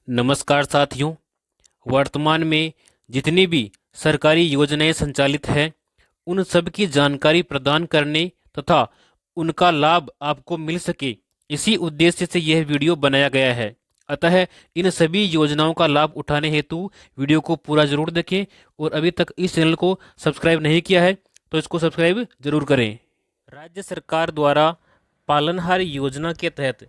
नमस्कार साथियों। वर्तमान में जितनी भी सरकारी योजनाएं संचालित हैं उन सब की जानकारी प्रदान करने तथा उनका लाभ आपको मिल सके, इसी उद्देश्य से यह वीडियो बनाया गया है। अतः इन सभी योजनाओं का लाभ उठाने हेतु वीडियो को पूरा जरूर देखें और अभी तक इस चैनल को सब्सक्राइब नहीं किया है तो इसको सब्सक्राइब जरूर करें। राज्य सरकार द्वारा पालनहार योजना के तहत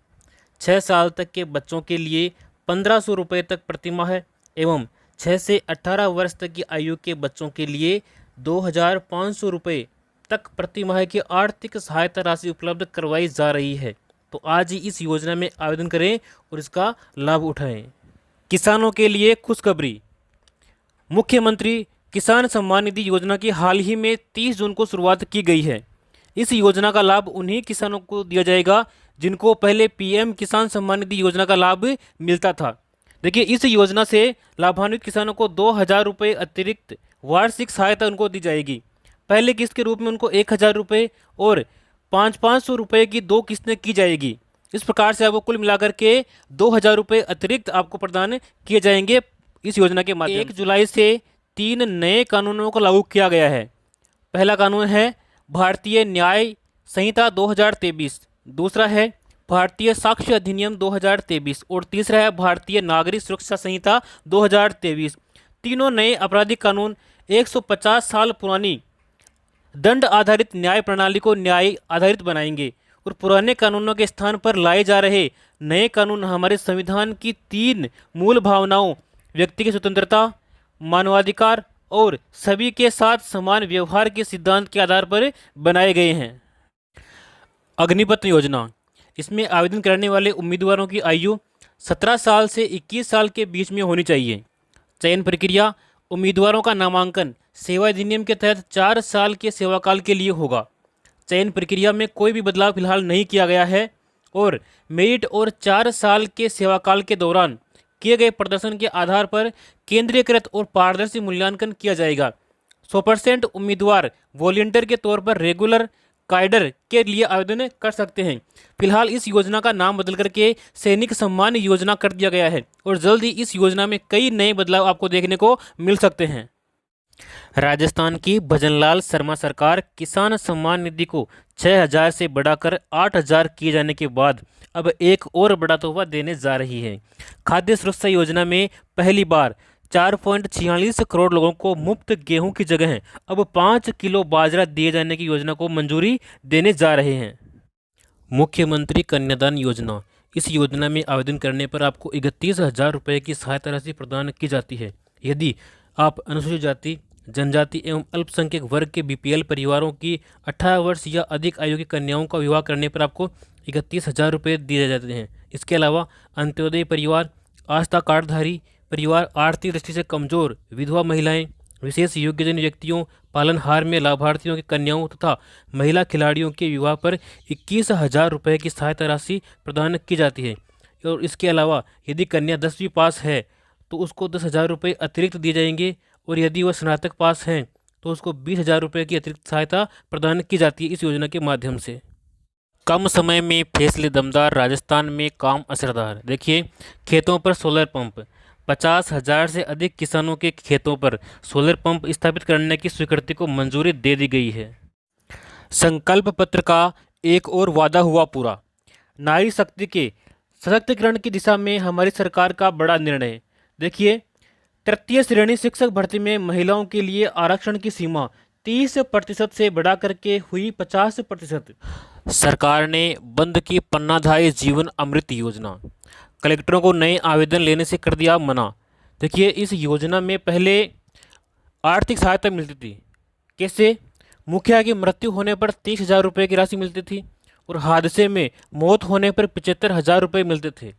6 साल तक के बच्चों के लिए 1500 रुपये तक प्रतिमाह एवं 6 से 18 वर्ष तक की आयु के बच्चों के लिए 2500 रुपये तक प्रतिमाह की आर्थिक सहायता राशि उपलब्ध करवाई जा रही है। तो आज ही इस योजना में आवेदन करें और इसका लाभ उठाएं। किसानों के लिए खुशखबरी। मुख्यमंत्री किसान सम्मान निधि योजना की हाल ही में 30 जून को शुरुआत की गई है। इस योजना का लाभ उन्हीं किसानों को दिया जाएगा जिनको पहले पीएम किसान सम्मान निधि योजना का लाभ मिलता था। देखिए, इस योजना से लाभान्वित किसानों को 2000 रुपये अतिरिक्त वार्षिक सहायता उनको दी जाएगी। पहले किस्त के रूप में उनको 1000 रुपये और 500 रुपये की 2 किस्तें की जाएगी। इस प्रकार से आपको कुल मिलाकर के 2000 रुपये अतिरिक्त आपको प्रदान किए जाएंगे इस योजना के माध्यम। 1 जुलाई से 3 नए कानूनों को लागू किया गया है। पहला कानून है भारतीय न्याय संहिता 2023, दूसरा है भारतीय साक्ष्य अधिनियम 2023 और तीसरा है भारतीय नागरिक सुरक्षा संहिता 2023। तीनों नए आपराधिक कानून 150 साल पुरानी दंड आधारित न्याय प्रणाली को न्याय आधारित बनाएंगे और पुराने कानूनों के स्थान पर लाए जा रहे नए कानून हमारे संविधान की 3 मूल भावनाओं व्यक्ति की स्वतंत्रता, मानवाधिकार और सभी के साथ समान व्यवहार के सिद्धांत के आधार पर बनाए गए हैं। अग्निपथ योजना, इसमें आवेदन करने वाले उम्मीदवारों की आयु 17 साल से 21 साल के बीच में होनी चाहिए। चयन प्रक्रिया, उम्मीदवारों का नामांकन सेवा अधिनियम के तहत 4 साल के सेवाकाल के लिए होगा। चयन प्रक्रिया में कोई भी बदलाव फिलहाल नहीं किया गया है और मेरिट और 4 साल के सेवाकाल के दौरान किए गए प्रदर्शन के आधार पर केंद्रीयकृत और पारदर्शी मूल्यांकन किया जाएगा। 100% उम्मीदवार वॉलंटियर के तौर पर रेगुलर कैडर के लिए आवेदन कर सकते हैं। फिलहाल इस योजना का नाम बदल करके सैनिक सम्मान योजना कर दिया गया है और जल्द ही इस योजना में कई नए बदलाव आपको देखने को मिल सकते हैं। राजस्थान की भजनलाल शर्मा सरकार किसान सम्मान निधि को 6000 से बढ़ाकर 8000 किए जाने के बाद अब एक और बड़ा तोहफा देने जा रही है। खाद्य सुरक्षा योजना में पहली बार 4.46 करोड़ लोगों को मुफ्त गेहूं की जगह अब 5 किलो बाजरा दिए जाने की योजना को मंजूरी देने जा रहे हैं। मुख्यमंत्री कन्यादान योजना, इस योजना में आवेदन करने पर आपको 31,000 रुपये की सहायता राशि प्रदान की जाती है। यदि आप अनुसूचित जाति, जनजाति एवं अल्पसंख्यक वर्ग के बीपीएल परिवारों की 18 वर्ष या अधिक आयु की कन्याओं का विवाह करने पर आपको 31,000 रुपये दिए जाते हैं। इसके अलावा अंत्योदय परिवार, आस्था कार्डधारी परिवार, आर्थिक दृष्टि से कमजोर विधवा महिलाएं, विशेष योग्यजन व्यक्तियों, पालनहार में लाभार्थियों की कन्याओं तथा महिला खिलाड़ियों के विवाह पर 21,000 रुपये की सहायता राशि प्रदान की जाती है। और इसके अलावा यदि कन्या 10वीं पास है तो उसको 10,000 रुपये अतिरिक्त दिए जाएंगे और यदि वह स्नातक पास हैं तो उसको 20,000 रुपये की अतिरिक्त सहायता प्रदान की जाती है इस योजना के माध्यम से। कम समय में फैसले दमदार, राजस्थान में काम असरदार। देखिए, खेतों पर सोलर पंप, 50,000 से अधिक किसानों के खेतों पर सोलर पंप स्थापित करने की स्वीकृति को मंजूरी दे दी गई है। संकल्प पत्र का एक और वादा हुआ पूरा। नारी शक्ति के सशक्तिकरण की दिशा में हमारी सरकार का बड़ा निर्णय है। देखिए, तृतीय श्रेणी शिक्षक भर्ती में महिलाओं के लिए आरक्षण की सीमा 30% से बढ़ा करके हुई 50%। सरकार ने बंद की पन्नाधाय जीवन अमृत योजना, कलेक्टरों को नए आवेदन लेने से कर दिया मना। देखिए, इस योजना में पहले आर्थिक सहायता मिलती थी। कैसे? मुखिया की मृत्यु होने पर 30,000 रुपये की राशि मिलती थी और हादसे में मौत होने पर 75,000 रुपये मिलते थे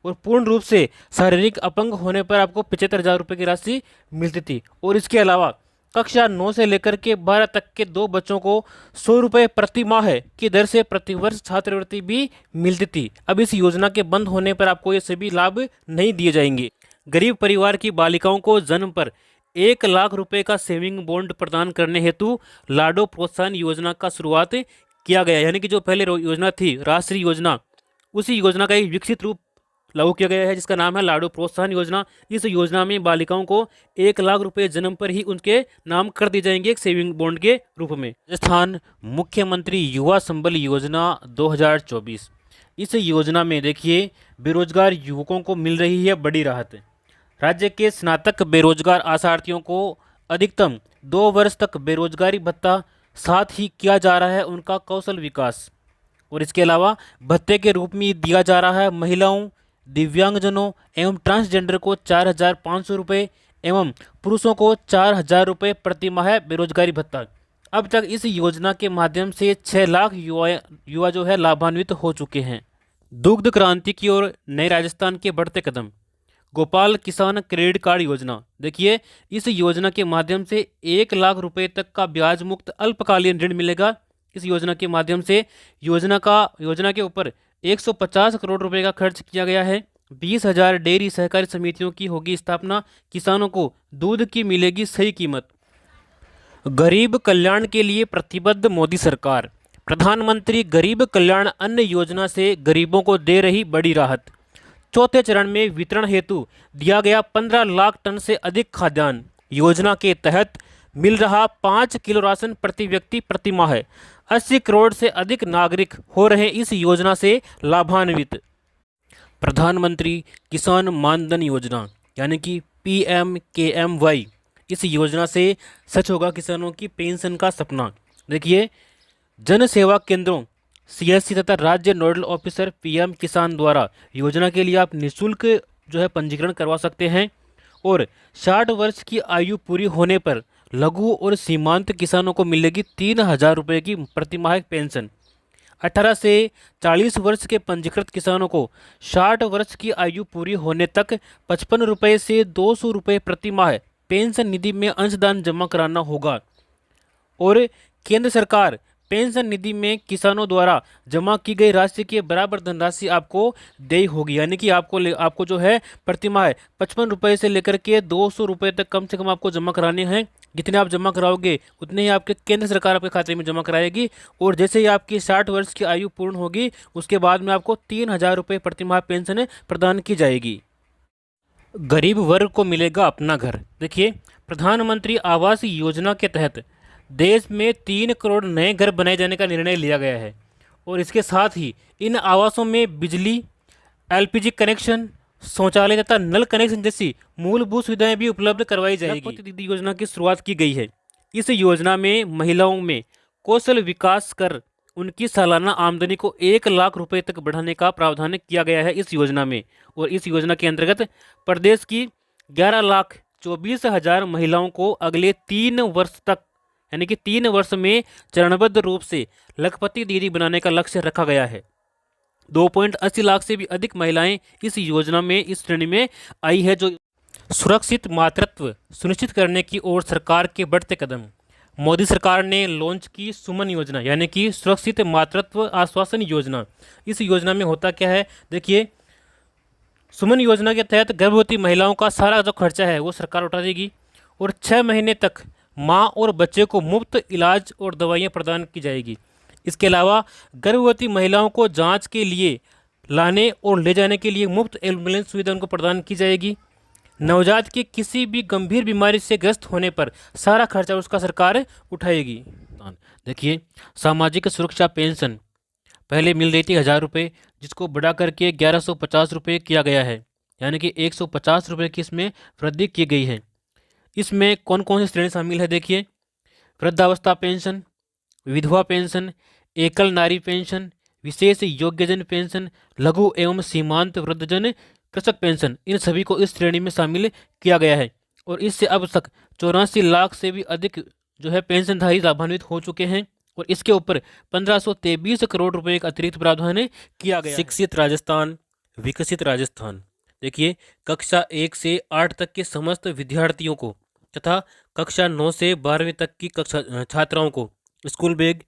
और पूर्ण रूप से शारीरिक अपंग होने पर आपको 75,000 रुपये की राशि मिलती थी। और इसके अलावा कक्षा 9 से लेकर के 12 तक के 2 बच्चों को 100 रुपये प्रति माह की दर से प्रतिवर्ष छात्रवृत्ति भी मिलती थी। अब इस योजना के बंद होने पर आपको ये सभी लाभ नहीं दिए जाएंगे। गरीब परिवार की बालिकाओं को जन्म पर 1 लाख रुपए का सेविंग बॉन्ड प्रदान करने हेतु लाडो प्रोत्साहन योजना का शुरुआत किया गया। यानी कि जो पहले योजना थी राष्ट्रीय योजना, उसी योजना का एक विकसित रूप लागू किया गया है, जिसका नाम है लाडू प्रोत्साहन योजना। इस योजना में बालिकाओं को 1 लाख रुपए जन्म पर ही उनके नाम कर दिए जाएंगे एक सेविंग बॉन्ड के रूप में। राजस्थान मुख्यमंत्री युवा संबल योजना 2024, इस योजना में देखिए बेरोजगार युवकों को मिल रही है बड़ी राहत। राज्य के स्नातक बेरोजगार आसार्थियों को अधिकतम 2 वर्ष तक बेरोजगारी भत्ता, साथ ही किया जा रहा है उनका कौशल विकास। और इसके अलावा भत्ते के रूप में दिया जा रहा है महिलाओं, दिव्यांगजनों एवं ट्रांसजेंडर को 4,500 रुपये एवं पुरुषों को 4,000 रुपये प्रति माह बेरोजगारी भत्ता। अब तक इस योजना के माध्यम से 6 लाख युवा जो है लाभान्वित हो चुके हैं। दुग्ध क्रांति की ओर नए राजस्थान के बढ़ते कदम। गोपाल किसान क्रेडिट कार्ड योजना, देखिए इस योजना के माध्यम से 1 लाख रुपए तक का ब्याज मुक्त अल्पकालीन ऋण मिलेगा। इस योजना के माध्यम से योजना के ऊपर 150 करोड़ रुपए का खर्च किया गया है। 20,000 डेयरी सहकारी समितियों की होगी स्थापना। किसानों को दूध की मिलेगी सही कीमत। गरीब कल्याण के लिए प्रतिबद्ध मोदी सरकार। प्रधानमंत्री गरीब कल्याण अन्न योजना से गरीबों को दे रही बड़ी राहत। चौथे चरण में वितरण हेतु दिया गया 15 लाख टन से अधिक खाद्यान्न। योजना के तहत मिल रहा 5 किलो राशन प्रति व्यक्ति प्रति माह। 80 करोड़ से अधिक नागरिक हो रहे इस योजना से लाभान्वित। प्रधानमंत्री किसान मानधन योजना यानी कि PMKMY, इस योजना से सच होगा किसानों की पेंशन का सपना। देखिए जन सेवा केंद्रों CSC तथा राज्य नोडल ऑफिसर PM किसान द्वारा योजना के लिए आप निःशुल्क जो है पंजीकरण करवा सकते हैं। और 60 वर्ष की आयु पूरी होने पर लघु और सीमांत किसानों को मिलेगी 3,000 रुपये की प्रतिमाह पेंशन। 18 से 40 वर्ष के पंजीकृत किसानों को 60 वर्ष की आयु पूरी होने तक 55 रुपये से 200 रुपये प्रति माह पेंशन निधि में अंशदान जमा कराना होगा। और केंद्र सरकार पेंशन निधि में किसानों द्वारा जमा की गई राशि के बराबर धनराशि आपको देय होगी, यानी कि आपको जो है प्रति माह 55 रुपये से लेकर के 200 रुपये तक कम से कम आपको जमा कराने हैं। जितने आप जमा कराओगे उतने ही आपके केंद्र सरकार आपके खाते में जमा कराएगी। और जैसे ही आपकी 60 वर्ष की आयु पूर्ण होगी उसके बाद में आपको 3,000 रुपये प्रति माह पेंशन प्रदान की जाएगी। गरीब वर्ग को मिलेगा अपना घर। देखिए प्रधानमंत्री आवास योजना के तहत देश में 3 करोड़ नए घर बनाए जाने का निर्णय लिया गया है। और इसके साथ ही इन आवासों में बिजली, LPG कनेक्शन, शौचालय तथा नल कनेक्शन जैसी मूलभूत सुविधाएं भी उपलब्ध करवाई जाएगी। लखपति दीदी योजना की शुरुआत की गई है। इस योजना में महिलाओं में कौशल विकास कर उनकी सालाना आमदनी को 1 लाख रुपए तक बढ़ाने का प्रावधान किया गया है इस योजना में। और इस योजना के अंतर्गत प्रदेश की 11,24,000 महिलाओं को अगले 3 वर्ष तक यानी कि 3 वर्ष में चरणबद्ध रूप से लखपति दीदी बनाने का लक्ष्य रखा गया है। 2.80 लाख से भी अधिक महिलाएं इस योजना में इस श्रेणी में आई है। जो सुरक्षित मातृत्व सुनिश्चित करने की ओर सरकार के बढ़ते कदम। मोदी सरकार ने लॉन्च की सुमन योजना यानी कि सुरक्षित मातृत्व आश्वासन योजना। इस योजना में होता क्या है, देखिए सुमन योजना के तहत गर्भवती महिलाओं का सारा जो खर्चा है वो सरकार उठा देगी। और 6 महीने तक माँ और बच्चे को मुफ्त इलाज और दवाइयाँ प्रदान की जाएगी। इसके अलावा गर्भवती महिलाओं को जांच के लिए लाने और ले जाने के लिए मुफ्त एम्बुलेंस सुविधा उनको प्रदान की जाएगी। नवजात के किसी भी गंभीर बीमारी से ग्रस्त होने पर सारा खर्चा उसका सरकार उठाएगी। देखिए सामाजिक सुरक्षा पेंशन पहले मिल रही थी 1,000 रुपये, जिसको बढ़ा करके 1,150 रुपये किया गया है, यानी कि 150 रुपये की इसमें वृद्धि की गई है। इसमें कौन कौन सी श्रेणी शामिल है, देखिए वृद्धावस्था पेंशन, विधवा पेंशन, एकल नारी पेंशन, विशेष योग्यजन पेंशन, लघु एवं सीमांत वृद्धजन कृषक पेंशन, इन सभी को इस श्रेणी में शामिल किया गया है। और इससे अब तक 84 लाख से भी अधिक जो है पेंशनधारी लाभान्वित हो चुके हैं। और इसके ऊपर 1523 करोड़ रुपए का अतिरिक्त प्रावधान किया गया। शिक्षित राजस्थान, विकसित राजस्थान। देखिए कक्षा 1 से 8 तक के समस्त विद्यार्थियों को तथा कक्षा 9 से 12वीं तक की कक्षा छात्राओं को स्कूल बैग,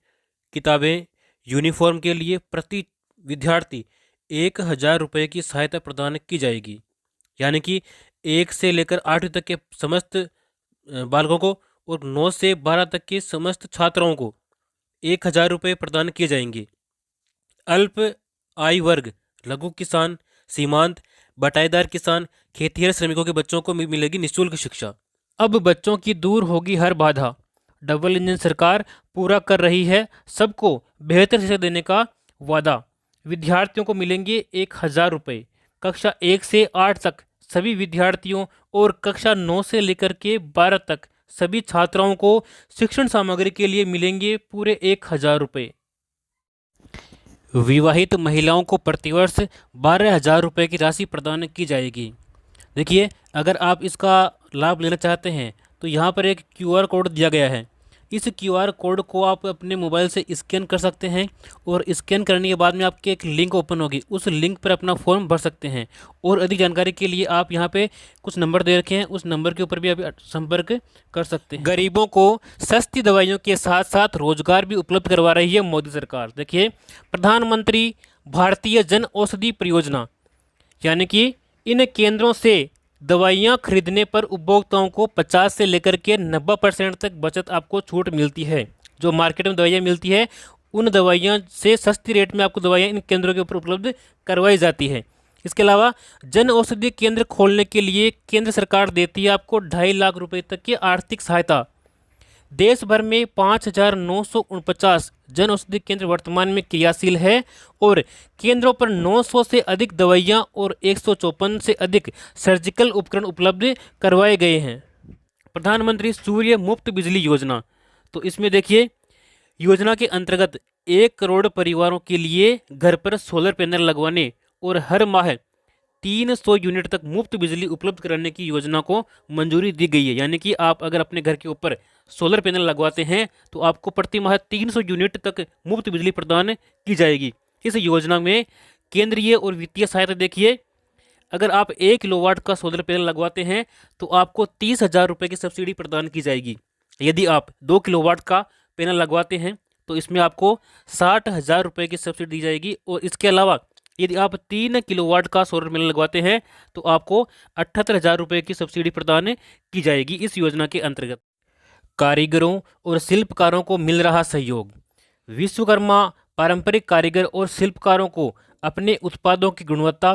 किताबें, यूनिफॉर्म के लिए प्रति विद्यार्थी 1,000 रुपये की सहायता प्रदान की जाएगी। यानी कि 1 से लेकर 8वीं तक के समस्त बालकों को और 9 से 12 तक के समस्त छात्राओं को 1,000 रुपये प्रदान किए जाएंगे। अल्प आय वर्ग, लघु किसान, सीमांत, बटाईदार किसान, खेतिहर श्रमिकों के बच्चों को मिलेगी निःशुल्क शिक्षा। अब बच्चों की दूर होगी हर बाधा। डबल इंजन सरकार पूरा कर रही है सबको बेहतर शिक्षा देने का वादा। विद्यार्थियों को मिलेंगे 1,000 रुपये। कक्षा 1 से 8 तक सभी विद्यार्थियों और कक्षा 9 से लेकर के 12 तक सभी छात्राओं को शिक्षण सामग्री के लिए मिलेंगे पूरे 1,000 रुपये। विवाहित महिलाओं को प्रतिवर्ष 12,000 रुपये की राशि प्रदान की जाएगी। देखिए, अगर आप इसका लाभ लेना चाहते हैं तो यहाँ पर एक क्यूआर कोड दिया गया है। इस क्यूआर कोड को आप अपने मोबाइल से स्कैन कर सकते हैं और स्कैन करने के बाद में आपके एक लिंक ओपन होगी, उस लिंक पर अपना फॉर्म भर सकते हैं। और अधिक जानकारी के लिए आप यहाँ पे कुछ नंबर दे रखे हैं, उस नंबर के ऊपर भी आप संपर्क कर सकते हैं। गरीबों को सस्ती दवाइयों के साथ साथ रोजगार भी उपलब्ध करवा रही है मोदी सरकार। देखिए, प्रधानमंत्री भारतीय जन औषधि परियोजना, यानी कि इन केंद्रों से दवाइयाँ खरीदने पर उपभोक्ताओं को 50 से लेकर के 90% तक बचत आपको छूट मिलती है। जो मार्केट में दवाइयाँ मिलती है उन दवाइयाँ से सस्ती रेट में आपको दवाइयाँ इन केंद्रों के ऊपर उपलब्ध करवाई जाती है। इसके अलावा जन औषधि केंद्र खोलने के लिए केंद्र सरकार देती है आपको 2.5 लाख रुपए तक की आर्थिक सहायता। देश भर में 5,949 जन औषधि केंद्र वर्तमान में क्रियाशील है और केंद्रों पर 900 से अधिक दवाइयां और 154 से अधिक सर्जिकल उपकरण उपलब्ध करवाए गए हैं। प्रधानमंत्री सूर्य मुफ्त बिजली योजना, तो इसमें देखिए, योजना के अंतर्गत 1 करोड़ परिवारों के लिए घर पर सोलर पैनल लगवाने और हर माह 300 यूनिट तक मुफ्त बिजली उपलब्ध कराने की योजना को मंजूरी दी गई है। यानी कि आप अगर अपने घर के ऊपर सोलर पैनल लगवाते हैं तो आपको प्रति माह 300 यूनिट तक मुफ्त बिजली प्रदान की जाएगी। इस योजना में केंद्रीय और वित्तीय सहायता देखिए, अगर आप 1 किलोवाट का सोलर पैनल लगवाते हैं तो आपको 30,000 रुपये की सब्सिडी प्रदान की जाएगी। यदि आप 2 किलोवाट का पैनल लगवाते हैं तो इसमें आपको 60,000 रुपये की सब्सिडी दी जाएगी। और इसके अलावा यदि आप 3 किलोवाट का सोलर पैनल लगवाते हैं तो आपको 78,000 रुपये की सब्सिडी प्रदान की जाएगी इस योजना के अंतर्गत। कारीगरों और शिल्पकारों को मिल रहा सहयोग। विश्वकर्मा पारंपरिक कारीगर और शिल्पकारों को अपने उत्पादों की गुणवत्ता,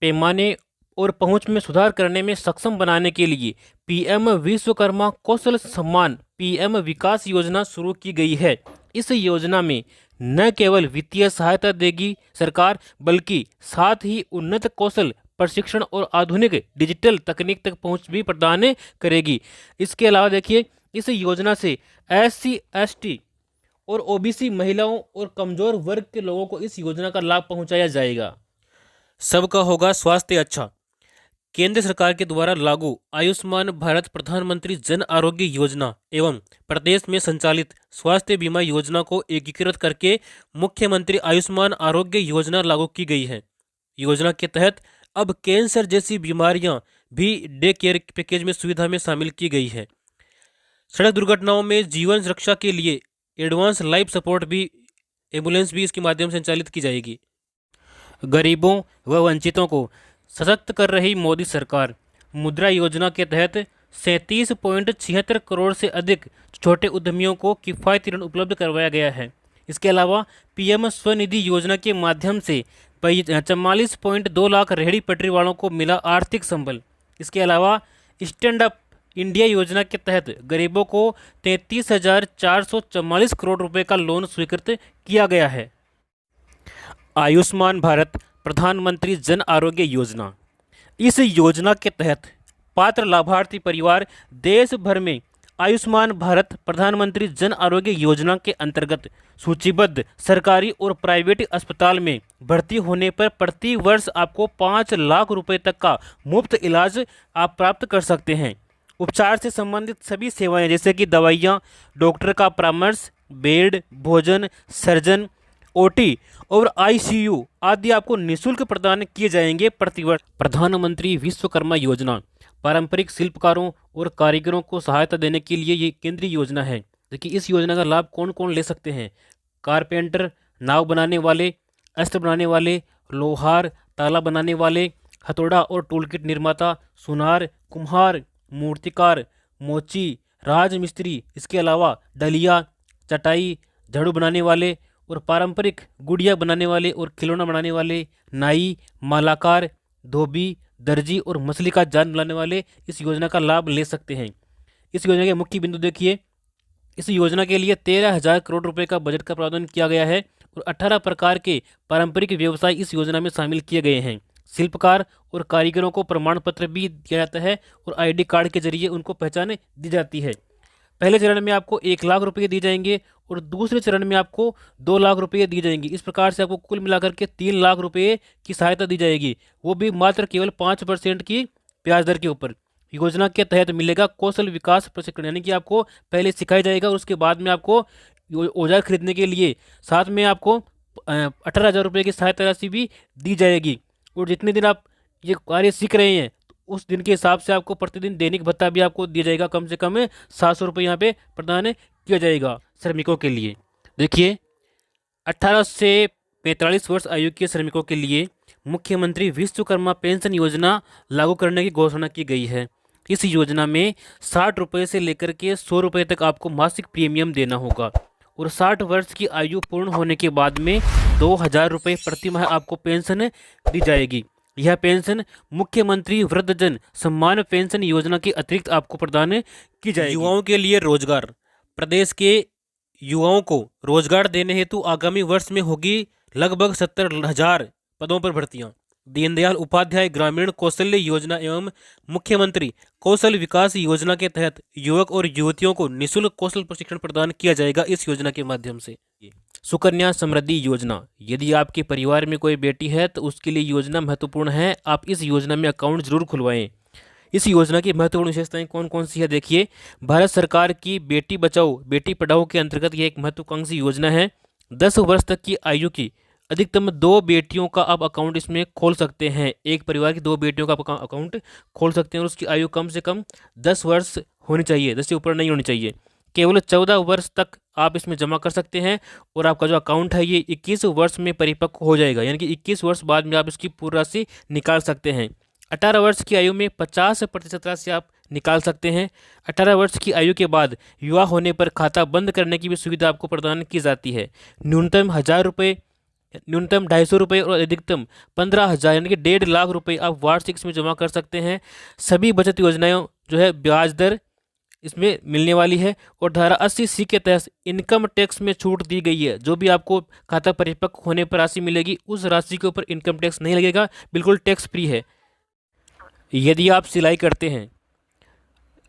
पैमाने और पहुंच में सुधार करने में सक्षम बनाने के लिए पीएम विश्वकर्मा कौशल सम्मान पीएम विकास योजना शुरू की गई है। इस योजना में न केवल वित्तीय सहायता देगी सरकार, बल्कि साथ ही उन्नत कौशल प्रशिक्षण और आधुनिक डिजिटल तकनीक तक पहुंच भी प्रदान करेगी। इसके अलावा देखिए, इस योजना से SC, ST और OBC महिलाओं और कमजोर वर्ग के लोगों को इस योजना का लाभ पहुंचाया जाएगा। सबका होगा स्वास्थ्य अच्छा। केंद्र सरकार के द्वारा लागू आयुष्मान भारत प्रधानमंत्री जन आरोग्य योजना एवं प्रदेश में संचालित स्वास्थ्य बीमा योजना को एकीकृत करके मुख्यमंत्री आयुष्मान आरोग्य योजना लागू की गई है। योजना के तहत अब कैंसर जैसी बीमारियां भी डे केयर पैकेज में सुविधा में शामिल की गई है। सड़क दुर्घटनाओं में जीवन रक्षा के लिए एडवांस लाइफ सपोर्ट भी एम्बुलेंस भी इसके माध्यम से संचालित की जाएगी। गरीबों व वंचितों को सशक्त कर रही मोदी सरकार। मुद्रा योजना के तहत 37.76 करोड़ से अधिक छोटे उद्यमियों को किफ़ायती ऋण उपलब्ध करवाया गया है। इसके अलावा पीएम स्वनिधि योजना के माध्यम से 44.2 लाख रेहड़ी पटरी वालों को मिला आर्थिक संबल। इसके अलावा स्टैंड अप इंडिया योजना के तहत गरीबों को 33,444 करोड़ रुपए का लोन स्वीकृत किया गया है। आयुष्मान भारत प्रधानमंत्री जन आरोग्य योजना। इस योजना के तहत पात्र लाभार्थी परिवार देश भर में आयुष्मान भारत प्रधानमंत्री जन आरोग्य योजना के अंतर्गत सूचीबद्ध सरकारी और प्राइवेट अस्पताल में भर्ती होने पर प्रति वर्ष आपको 5 लाख रुपए तक का मुफ्त इलाज आप प्राप्त कर सकते हैं। उपचार से संबंधित सभी सेवाएं जैसे कि दवाइयाँ, डॉक्टर का परामर्श, बेड, भोजन, सर्जन, OT और ICU आदि आपको निःशुल्क प्रदान किए जाएंगे प्रतिवर्ष। प्रधानमंत्री विश्वकर्मा योजना पारंपरिक शिल्पकारों और कारीगरों को सहायता देने के लिए ये केंद्रीय योजना है। देखिए, इस योजना का लाभ कौन कौन ले सकते हैं? कारपेंटर, नाव बनाने वाले, अस्त्र बनाने वाले, लोहार, ताला बनाने वाले, हथौड़ा और टूलकिट निर्माता, सुनार, कुम्हार, मूर्तिकार, मोची, राजमिस्त्री, इसके अलावा डलिया, चटाई, झाड़ू बनाने वाले और पारंपरिक गुड़िया बनाने वाले और खिलौना बनाने वाले, नाई, मालाकार, धोबी, दर्जी और मछली का जान बनाने वाले इस योजना का लाभ ले सकते हैं। इस योजना के मुख्य बिंदु देखिए, इस योजना के लिए 13,000 करोड़ रुपए का बजट का प्रावधान किया गया है और 18 प्रकार के पारंपरिक व्यवसाय इस योजना में शामिल किए गए हैं। शिल्पकार और कारीगरों को प्रमाण पत्र भी दिया जाता है और आईडी कार्ड के जरिए उनको पहचान दी जाती है। पहले चरण में आपको 1 लाख रुपये दिए जाएंगे और दूसरे चरण में आपको 2 लाख रुपये दिए जाएंगे। इस प्रकार से आपको कुल मिलाकर के 3 लाख रुपये की सहायता दी जाएगी, वो भी मात्र केवल 5% की ब्याज दर के ऊपर। योजना के तहत मिलेगा कौशल विकास प्रशिक्षण, यानी कि आपको पहले सिखाया जाएगा और उसके बाद में आपको औजार खरीदने के लिए साथ में आपको 18,000 रुपये की सहायता राशि भी दी जाएगी। और जितने दिन आप ये कार्य सीख रहे हैं उस दिन के हिसाब से आपको प्रतिदिन दैनिक भत्ता भी आपको दिया जाएगा, कम से कम 700 रुपये यहाँ पे प्रदान किया जाएगा श्रमिकों के लिए। देखिए, 18 से 45 वर्ष आयु के श्रमिकों के लिए मुख्यमंत्री विश्वकर्मा पेंशन योजना लागू करने की घोषणा की गई है। इस योजना में 60 रुपये से लेकर के 100 रुपये तक आपको मासिक प्रीमियम देना होगा और 60 वर्ष की आयु पूर्ण होने के बाद में 2,000 रुपये प्रति माह आपको पेंशन दी जाएगी। यह पेंशन मुख्यमंत्री वृद्धजन सम्मान पेंशन योजना के अतिरिक्त आपको प्रदान की जाएगी। युवाओं के लिए रोजगार, प्रदेश के युवाओं को रोजगार देने हेतु आगामी वर्ष में होगी लगभग 70,000 पदों पर भर्तियां। दीनदयाल उपाध्याय ग्रामीण कौशल्य योजना एवं मुख्यमंत्री कौशल विकास योजना के तहत युवक और युवतियों को निःशुल्क कौशल प्रशिक्षण प्रदान किया जाएगा इस योजना के माध्यम से। सुकन्या समृद्धि योजना, यदि आपके परिवार में कोई बेटी है तो उसके लिए योजना महत्वपूर्ण है। आप इस योजना में अकाउंट जरूर खुलवाएं। इस योजना की महत्वपूर्ण विशेषताएं कौन कौन सी है देखिए, भारत सरकार की बेटी बचाओ बेटी पढ़ाओ के अंतर्गत यह एक महत्वाकांक्षी योजना है। 10 वर्ष तक की आयु की अधिकतम 2 बेटियों का आप अकाउंट इसमें खोल सकते हैं। एक परिवार की 2 बेटियों का आप अकाउंट खोल सकते हैं और उसकी आयु कम से कम 10 वर्ष होनी चाहिए, 10 से ऊपर नहीं होनी चाहिए। केवल 14 वर्ष तक आप इसमें जमा कर सकते हैं और आपका जो अकाउंट है ये 21 वर्ष में परिपक्व हो जाएगा, यानी कि 21 वर्ष बाद में आप इसकी पूरी राशि निकाल सकते हैं। 18 वर्ष की आयु में 50% राशि आप निकाल सकते हैं। 18 वर्ष की आयु के बाद युवा होने पर खाता बंद करने की भी सुविधा आपको प्रदान की जाती है। न्यूनतम 1,000 रुपये, न्यूनतम 250 रुपये और अधिकतम 15,000 यानी कि 1.5 लाख रुपये आप वार्षिक इसमें जमा कर सकते हैं। सभी बचत योजनाएं जो है ब्याज दर इसमें मिलने वाली है और धारा 80C के तहत इनकम टैक्स में छूट दी गई है। जो भी आपको खाता परिपक्व होने पर राशि मिलेगी उस राशि के ऊपर इनकम टैक्स नहीं लगेगा, बिल्कुल टैक्स फ्री है। यदि आप सिलाई करते हैं,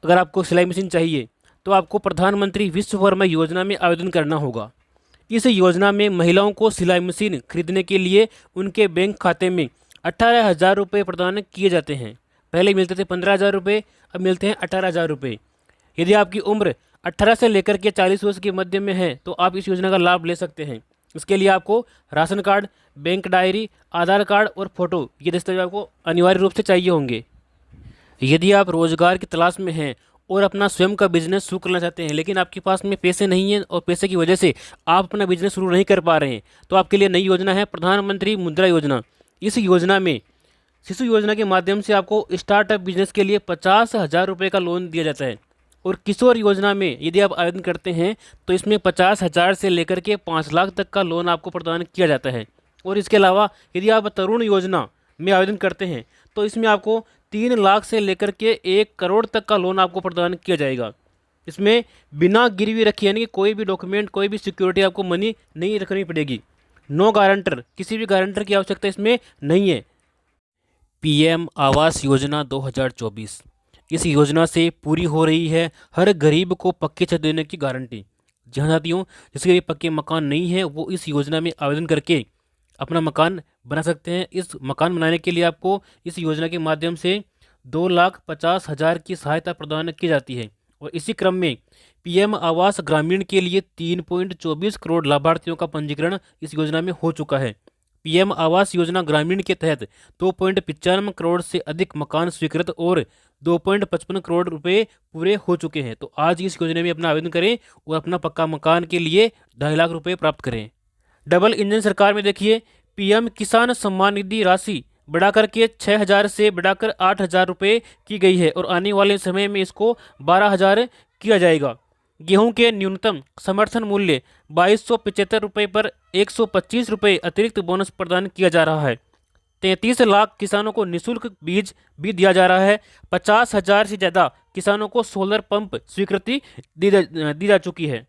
अगर आपको सिलाई मशीन चाहिए तो आपको प्रधानमंत्री विश्वकर्मा योजना में आवेदन करना होगा। इस योजना में महिलाओं को सिलाई मशीन खरीदने के लिए उनके बैंक खाते में 18,000 रुपये प्रदान किए जाते हैं। पहले मिलते थे 15,000 रुपये, अब मिलते हैं 18,000 रुपये। यदि आपकी उम्र 18 से लेकर के 40 वर्ष के मध्य में है तो आप इस योजना का लाभ ले सकते हैं। इसके लिए आपको राशन कार्ड, बैंक डायरी, आधार कार्ड और फोटो, ये दस्तावेज आपको अनिवार्य रूप से चाहिए होंगे। यदि आप रोजगार की तलाश में हैं और अपना स्वयं का बिजनेस शुरू करना चाहते हैं लेकिन आपके पास में पैसे नहीं हैं और पैसे की वजह से आप अपना बिजनेस शुरू नहीं कर पा रहे हैं तो आपके लिए नई योजना है प्रधानमंत्री मुद्रा योजना। इस योजना में शिशु योजना के माध्यम से आपको स्टार्टअप बिजनेस के लिए 50,000 रुपये का लोन दिया जाता है और किशोर योजना में यदि आप आवेदन करते हैं तो इसमें 50,000 से लेकर के 5 लाख तक का लोन आपको प्रदान किया जाता है। और इसके अलावा यदि आप तरुण योजना में आवेदन करते हैं तो इसमें आपको 3 लाख से लेकर के 1 करोड़ तक का लोन आपको प्रदान किया जाएगा। इसमें बिना गिरवी रखे यानी कि कोई भी डॉक्यूमेंट, कोई भी सिक्योरिटी आपको मनी नहीं रखनी पड़ेगी। नो गारंटर, किसी भी गारंटर की आवश्यकता इसमें नहीं है। PM आवास योजना 2024, इस योजना से पूरी हो रही है हर गरीब को पक्की छत देने की गारंटी। जहाँ साथियों जिसके लिए पक्के मकान नहीं है वो इस योजना में आवेदन करके अपना मकान बना सकते हैं। इस मकान बनाने के लिए आपको इस योजना के माध्यम से 2,50,000 की सहायता प्रदान की जाती है और इसी क्रम में PM आवास ग्रामीण के लिए 3.24 करोड़ लाभार्थियों का पंजीकरण इस योजना में हो चुका है। PM आवास योजना ग्रामीण के तहत 2.95 करोड़ से अधिक मकान स्वीकृत और 2.55 करोड़ रुपए पूरे हो चुके हैं। तो आज इस योजना में अपना आवेदन करें और अपना पक्का मकान के लिए 2.5 लाख रुपए प्राप्त करें। डबल इंजन सरकार में देखिए PM किसान सम्मान निधि राशि बढ़ाकर के 6,000 से बढ़ाकर 8,000 रुपये की गई है और आने वाले समय में इसको 12,000 किया जाएगा। गेहूं के न्यूनतम समर्थन मूल्य 2,275 रुपये पर 125 रुपये अतिरिक्त बोनस प्रदान किया जा रहा है। 33 लाख किसानों को निःशुल्क बीज भी दिया जा रहा है। 50,000 से ज़्यादा किसानों को सोलर पंप स्वीकृति दी जा चुकी है।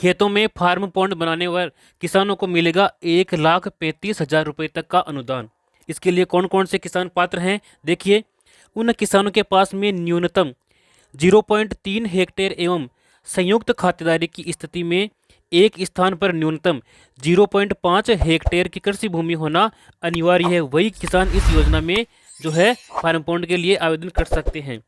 खेतों में फार्म पॉन्ड बनाने पर किसानों को मिलेगा 1,35,000 रुपये तक का अनुदान। इसके लिए कौन कौन से किसान पात्र हैं, देखिए। उन किसानों के पास में न्यूनतम 0.3 हेक्टेयर एवं संयुक्त खातेदारी की स्थिति में एक स्थान पर न्यूनतम 0.5 हेक्टेयर की कृषि भूमि होना अनिवार्य है। वही किसान इस योजना में जो है फार्म पॉन्ड के लिए आवेदन कर सकते हैं।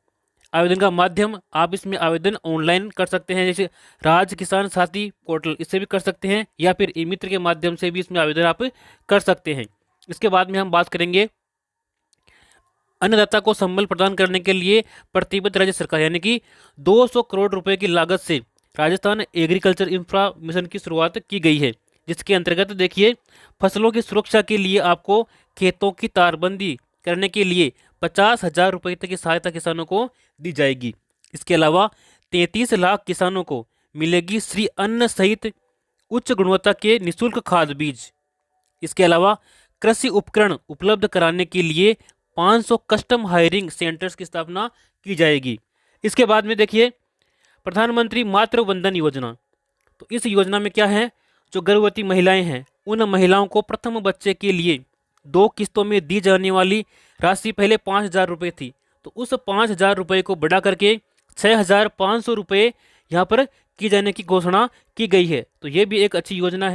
आवेदन का माध्यम, आप इसमें आवेदन ऑनलाइन कर सकते हैं, जैसे राज्य किसान साथी पोर्टल, इससे भी कर सकते हैं, या फिर ई मित्र के माध्यम से भी इसमें आवेदन आप कर सकते हैं। इसके बाद में हम बात करेंगे अन्नदाता को संबल प्रदान करने के लिए प्रतिबद्ध राज्य सरकार, यानी कि 200 करोड़ रुपए की लागत से राजस्थान एग्रीकल्चर इंफ्रा मिशन की शुरुआत की गई है, जिसके अंतर्गत देखिए फसलों की सुरक्षा के लिए आपको खेतों की तारबंदी करने के लिए 50,000 रुपये तक की सहायता किसानों को दी जाएगी। इसके अलावा 33 लाख किसानों को मिलेगी श्री अन्न सहित उच्च गुणवत्ता के निःशुल्क खाद बीज। इसके अलावा कृषि उपकरण उपलब्ध कराने के लिए 500 कस्टम हायरिंग सेंटर्स की स्थापना की जाएगी। इसके बाद में देखिए प्रधानमंत्री मातृ वंदन योजना। तो इस योजना में क्या है, जो गर्भवती महिलाएं हैं उन महिलाओं को प्रथम बच्चे के लिए 2 किस्तों में दी जाने वाली राशि पहले 5,000 रुपये थी, तो उस 5,000 रुपये को बढ़ा करके 6,500 रुपये यहाँ पर की जाने की घोषणा की गई है। तो ये भी एक अच्छी योजना है।